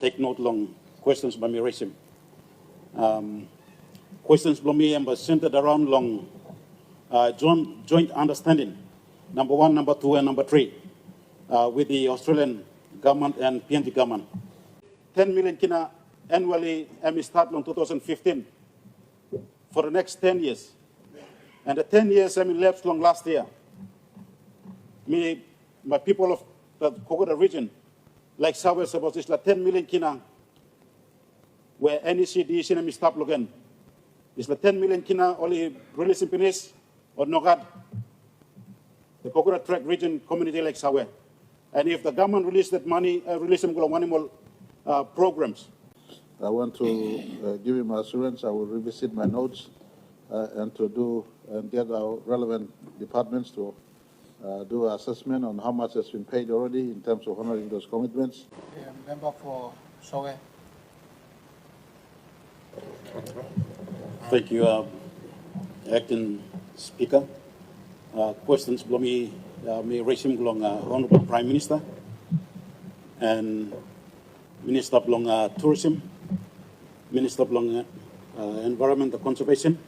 Take note long questions by me raising. Questions by me are centered around long joint understanding, number 1, number 2, and number 3, with the Australian government and PNG government. 10 million kina annually start in 2015 for the next 10 years. And the 10 years lapsed long last year. My people of the Kokoda region, like Sohe about this, 10 million kina, where NEC, DEC, stop again. It's 10 million kina only releasing penis or Nogad, the Kokoda Track region community like Sohe. And if the government release that money, release them animal programs. I want to give him assurance I will revisit my notes and get our relevant departments to do an assessment on how much has been paid already in terms of honoring those commitments. Member for Sohe. Thank you, Acting Speaker. Questions below me raising along Honorable Prime Minister and Minister belong Tourism, Minister belong Environment and Conservation,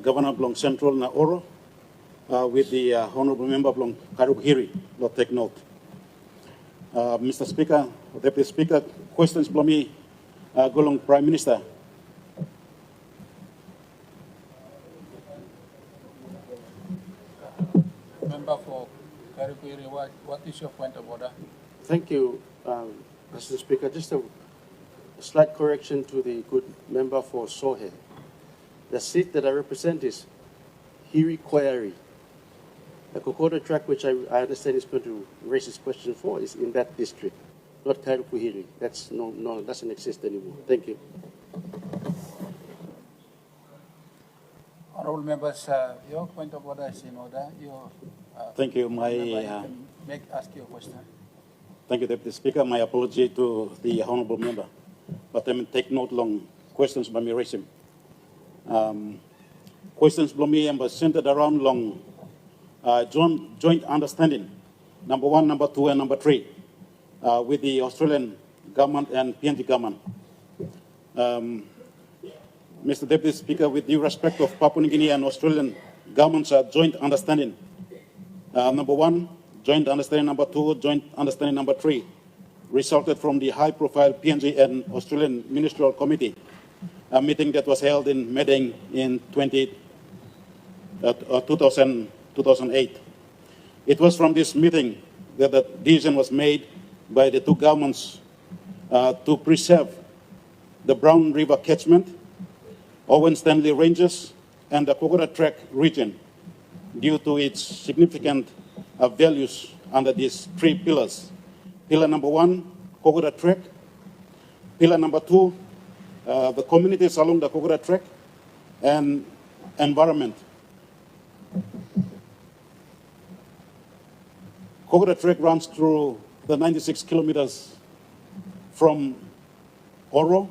Governor belong Central na Oro, with the Honorable Member belong Karukhiri. Lord, take note. Mr. Speaker, Deputy Speaker, questions below me go along Prime Minister. Member for Karukhiri, what is your point of order? Thank you, Mr. Speaker. Just a slight correction to the good member for Sohe. The seat that I represent is Hiri Koyari. The Kokoda Track, which I understand is going to raise this question for, is in that district, not Kairukuhiri. That's no, doesn't exist anymore. Thank you. Honorable members, your point of order is in order. Thank you. Ask your question. Thank you, Deputy Speaker. My apology to the Honourable Member. But take note long questions by me raising. Questions by me are centered around long joint understanding, number 1, number 2, and number 3, with the Australian government and PNG government. Mr. Deputy Speaker, with due respect of Papua New Guinea and Australian governments, joint understanding, number 1, joint understanding number 2, joint understanding number 3, resulted from the high-profile PNG and Australian Ministerial Committee, a meeting that was held in Medang in 2008. It was from this meeting that the decision was made by the two governments to preserve the Brown River catchment, Owen Stanley Ranges, and the Kokoda Track region due to its significant values under these 3 pillars. Pillar number 1, Kokoda Track. Pillar number 2, the communities along the Kokoda Track, and environment. Kokoda Track runs through the 96 kilometers from Oro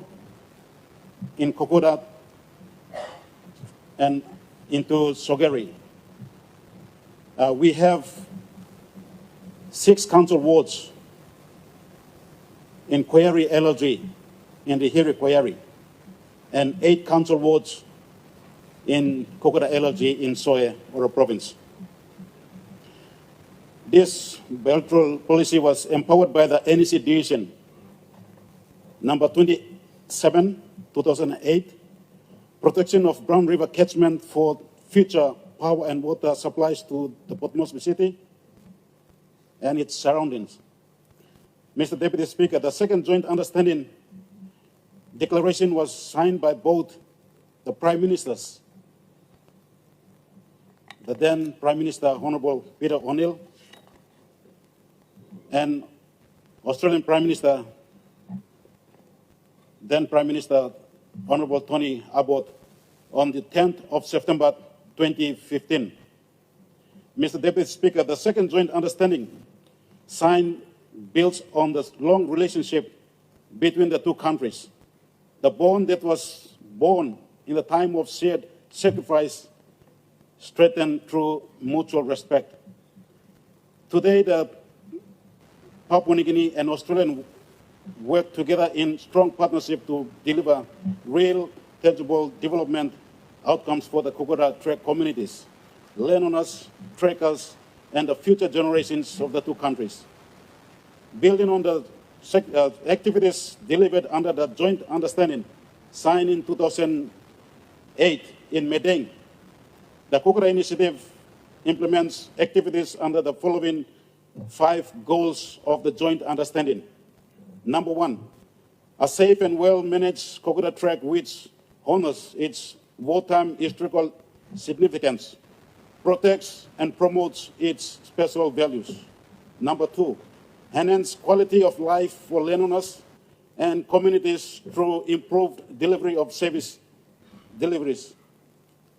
in Kokoda and into Sogeri. We have 6 council wards in Koyari LLG, in the Hiri Koyari, and 8 council wards in Kokoda LLG in Sohe, Oro Province. This bilateral policy was empowered by the NEC Division number 27, 2008, protection of Brown River catchment for future power and water supplies to the Port Moresby city and its surroundings. Mr. Deputy Speaker, the second joint understanding declaration was signed by both the Prime Ministers, the then Prime Minister Honourable Peter O'Neill, and Australian Prime Minister, then Prime Minister Honourable Tony Abbott, on the 10th of September 2015. Mr. Deputy Speaker, the second joint understanding signed builds on the long relationship between the two countries. The bond that was born in the time of shared sacrifice strengthened through mutual respect. Today, the Papua New Guinea and Australian work together in strong partnership to deliver real, tangible development outcomes for the Kokoda Track communities, landowners, trekkers, and the future generations of the two countries. Building on the activities delivered under the joint understanding signed in 2008 in Medellin, the Kokoda Initiative implements activities under the following 5 goals of the joint understanding. Number 1, a safe and well-managed Kokoda Track which honors its wartime historical significance, protects and promotes its special values. Number 2, enhance quality of life for landowners and communities through improved delivery of service deliveries,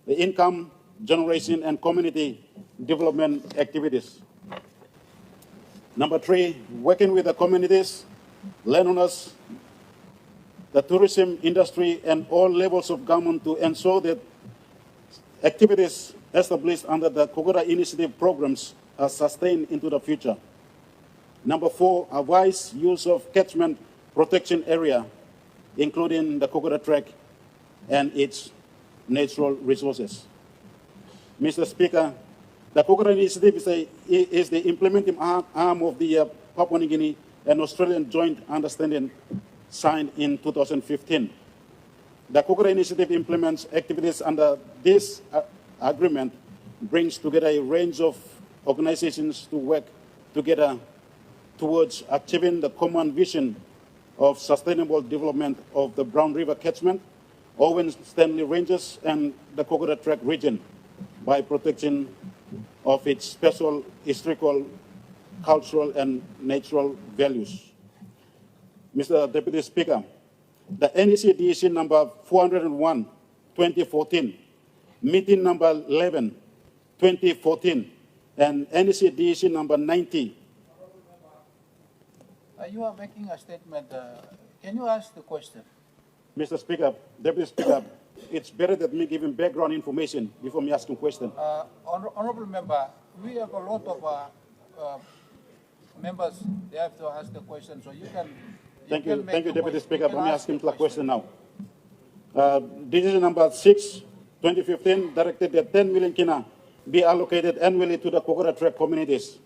the income generation and community development activities. Number 3, working with the communities, landowners, the tourism industry, and all levels of government to ensure that activities established under the Kokoda Initiative programs are sustained into the future. Number 4, a wise use of catchment protection area, including the Kokoda Track and its natural resources. Mr. Speaker, the Kokoda Initiative is the implementing arm of the Papua New Guinea and Australian Joint Understanding signed in 2015. The Kokoda Initiative implements activities under this agreement, brings together a range of organizations to work together towards achieving the common vision of sustainable development of the Brown River catchment, Owen Stanley Ranges, and the Kokoda Track region by protecting of its special historical, cultural, and natural values. Mr. Deputy Speaker, the NEC decision number 401, 2014, meeting number 11, 2014, and NEC decision number 90. You are making a statement. Can you ask the question? Mr. Speaker, Deputy Speaker, it's better that me giving background information before me asking question. Honorable member, we have a lot of members. They have to ask the question, so you can. Thank you, Deputy Speaker. Let me ask him the question now. Decision number 6, 2015, directed that 10 million kina be allocated annually to the Kokoda Track communities.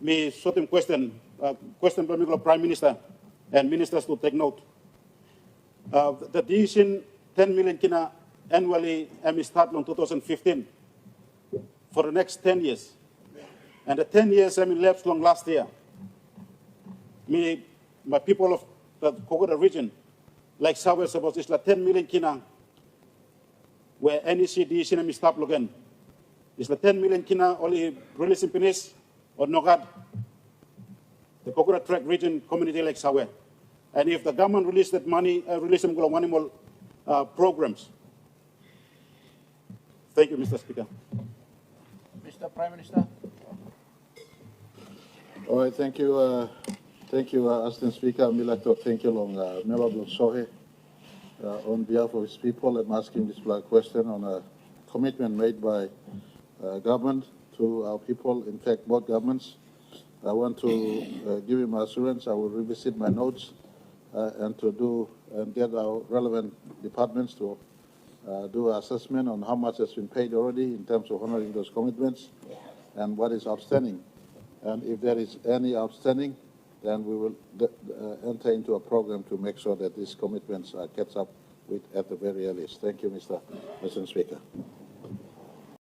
Me certain question from the Prime Minister and ministers to take note. The decision 10 million kina annually start in 2015 for the next 10 years. And the 10 years elapsed long last year. My people of the Kokoda region, like Sohe supposed it's like 10 million kina where NEC decision stop again. It's like 10 million kina only releasing penis or Nogad, the Kokoda Track region community like Sohe. And if the government release that money, release some animal programs. Thank you, Mr. Speaker. Mr. Prime Minister. All right, thank you. Thank you, Assistant Speaker. I'd like to thank you, Member Block Sohe, on behalf of his people. I'm asking this question on a commitment made by government to our people, in fact, both governments. I want to give him assurance I will revisit my notes and get our relevant departments to do an assessment on how much has been paid already in terms of honoring those commitments and what is outstanding. And if there is any outstanding, then we will enter into a program to make sure that these commitments are kept up with at the very earliest. Thank you, Mr. Speaker.